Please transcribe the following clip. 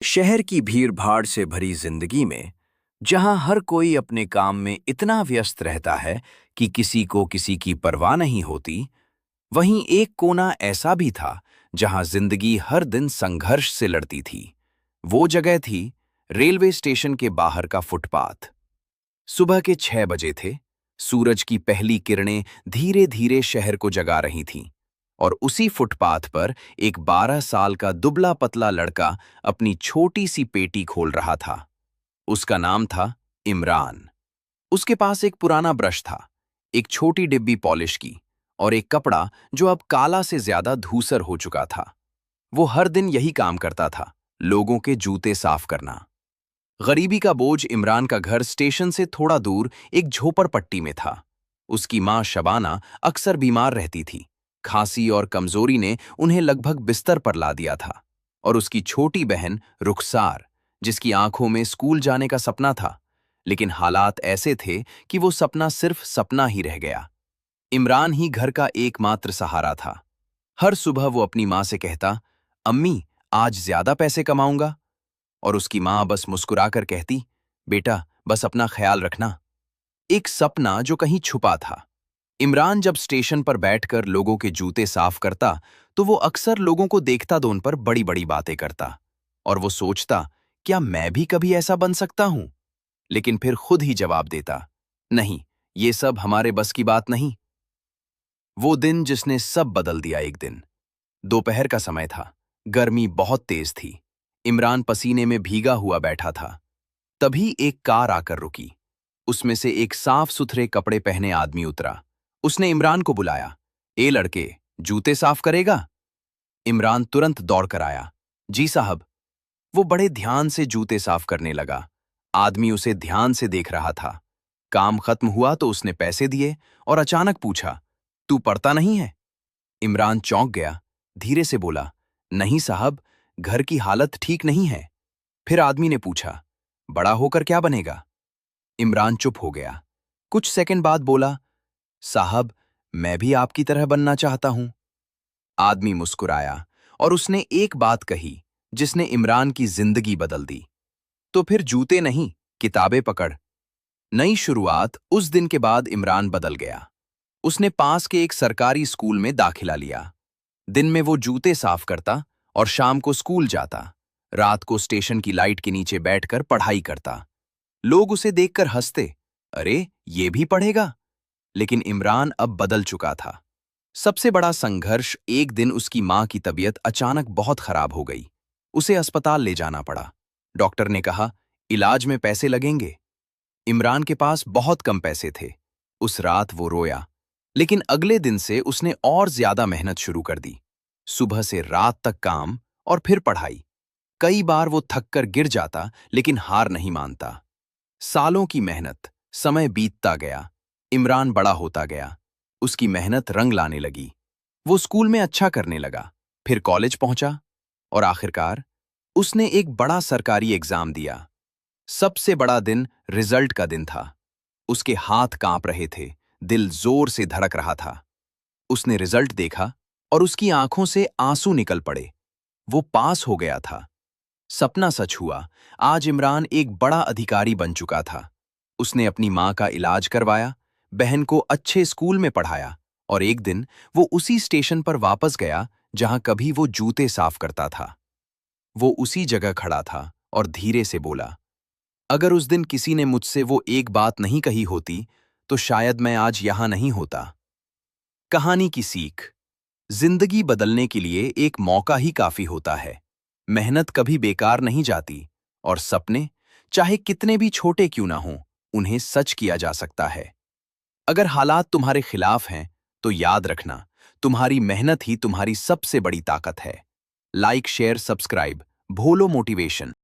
शहर की भीड़-भाड़ से भरी जिंदगी में, जहां हर कोई अपने काम में इतना व्यस्त रहता है कि किसी को किसी की परवाह नहीं होती, वहीं एक कोना ऐसा भी था जहां जिंदगी हर दिन संघर्ष से लड़ती थी। वो जगह थी रेलवे स्टेशन के बाहर का फुटपाथ। सुबह के 6 बजे थे। सूरज की पहली किरणें धीरे-धीरे शहर को जगा रही थीं। और उसी फुटपाथ पर एक 12 साल का दुबला-पतला लड़का अपनी छोटी सी पेटी खोल रहा था। उसका नाम था इमरान। उसके पास एक पुराना ब्रश था, एक छोटी डिब्बी पॉलिश की और एक कपड़ा जो अब काला से ज्यादा धूसर हो चुका था। वो हर दिन यही काम करता था, लोगों के जूते साफ करना। गरीबी का बोझ इमरान का घर स्टेशन से थोड़ा दूर एक झोपड़पट्टी में था। उसकी मां शबाना अक्सर बीमार रहती थी। खांसी और कमजोरी ने उन्हें लगभग बिस्तर पर ला दिया था। और उसकी छोटी बहन रुखसार, जिसकी आंखों में स्कूल जाने का सपना था, लेकिन हालात ऐसे थे कि वो सपना सिर्फ सपना ही रह गया। इमरान ही घर का एकमात्र सहारा था। हर सुबह वो अपनी मां से कहता, अम्मी, आज ज्यादा पैसे कमाऊंगा। और उसकी मां बस मुस्कुराकर कहती, बेटा, बस अपना ख्याल रखना। एक सपना जो कहीं छुपा था। इमरान जब स्टेशन पर बैठकर लोगों के जूते साफ करता, तो वो अक्सर लोगों को देखता तो उन पर बड़ी बड़ी बातें करता। और वो सोचता, क्या मैं भी कभी ऐसा बन सकता हूं? लेकिन फिर खुद ही जवाब देता, नहीं, ये सब हमारे बस की बात नहीं। वो दिन जिसने सब बदल दिया। एक दिन दोपहर का समय था। गर्मी बहुत तेज थी। इमरान पसीने में भीगा हुआ बैठा था। तभी एक कार आकर रुकी। उसमें से एक साफ सुथरे कपड़े पहने आदमी उतरा। उसने इमरान को बुलाया, ए लड़के, जूते साफ करेगा? इमरान तुरंत दौड़कर आया। जी साहब। वो बड़े ध्यान से जूते साफ करने लगा। आदमी उसे ध्यान से देख रहा था। काम खत्म हुआ तो उसने पैसे दिए और अचानक पूछा, तू पढ़ता नहीं है? इमरान चौंक गया। धीरे से बोला, नहीं साहब, घर की हालत ठीक नहीं है। फिर आदमी ने पूछा, बड़ा होकर क्या बनेगा? इमरान चुप हो गया। कुछ सेकंड बाद बोला, साहब, मैं भी आपकी तरह बनना चाहता हूं। आदमी मुस्कुराया और उसने एक बात कही जिसने इमरान की जिंदगी बदल दी। तो फिर जूते नहीं, किताबें पकड़। नई शुरुआत। उस दिन के बाद इमरान बदल गया। उसने पास के एक सरकारी स्कूल में दाखिला लिया। दिन में वो जूते साफ करता और शाम को स्कूल जाता। रात को स्टेशन की लाइट के नीचे बैठकर पढ़ाई करता। लोग उसे देखकर हंसते, अरे, ये भी पढ़ेगा? लेकिन इमरान अब बदल चुका था। सबसे बड़ा संघर्ष, एक दिन उसकी मां की तबीयत अचानक बहुत खराब हो गई। उसे अस्पताल ले जाना पड़ा। डॉक्टर ने कहा, इलाज में पैसे लगेंगे। इमरान के पास बहुत कम पैसे थे। उस रात वो रोया। लेकिन अगले दिन से उसने और ज्यादा मेहनत शुरू कर दी। सुबह से रात तक काम और फिर पढ़ाई। कई बार वो थक कर गिर जाता, लेकिन हार नहीं मानता। सालों की मेहनत, समय बीतता गया। इमरान बड़ा होता गया। उसकी मेहनत रंग लाने लगी। वो स्कूल में अच्छा करने लगा, फिर कॉलेज पहुंचा और आखिरकार उसने एक बड़ा सरकारी एग्जाम दिया। सबसे बड़ा दिन रिजल्ट का दिन था। उसके हाथ कांप रहे थे, दिल जोर से धड़क रहा था। उसने रिजल्ट देखा और उसकी आंखों से आंसू निकल पड़े। वो पास हो गया था। सपना सच हुआ। आज इमरान एक बड़ा अधिकारी बन चुका था। उसने अपनी मां का इलाज करवाया, बहन को अच्छे स्कूल में पढ़ाया और एक दिन वो उसी स्टेशन पर वापस गया जहां कभी वो जूते साफ करता था। वो उसी जगह खड़ा था और धीरे से बोला, अगर उस दिन किसी ने मुझसे वो एक बात नहीं कही होती, तो शायद मैं आज यहां नहीं होता। कहानी की सीख। जिंदगी बदलने के लिए एक मौका ही काफी होता है। मेहनत कभी बेकार नहीं जाती और सपने, चाहे कितने भी छोटे क्यों ना हों, उन्हें सच किया जा सकता है। अगर हालात तुम्हारे खिलाफ हैं, तो याद रखना, तुम्हारी मेहनत ही तुम्हारी सबसे बड़ी ताकत है। Like, share, subscribe. भोलो मोटिवेशन।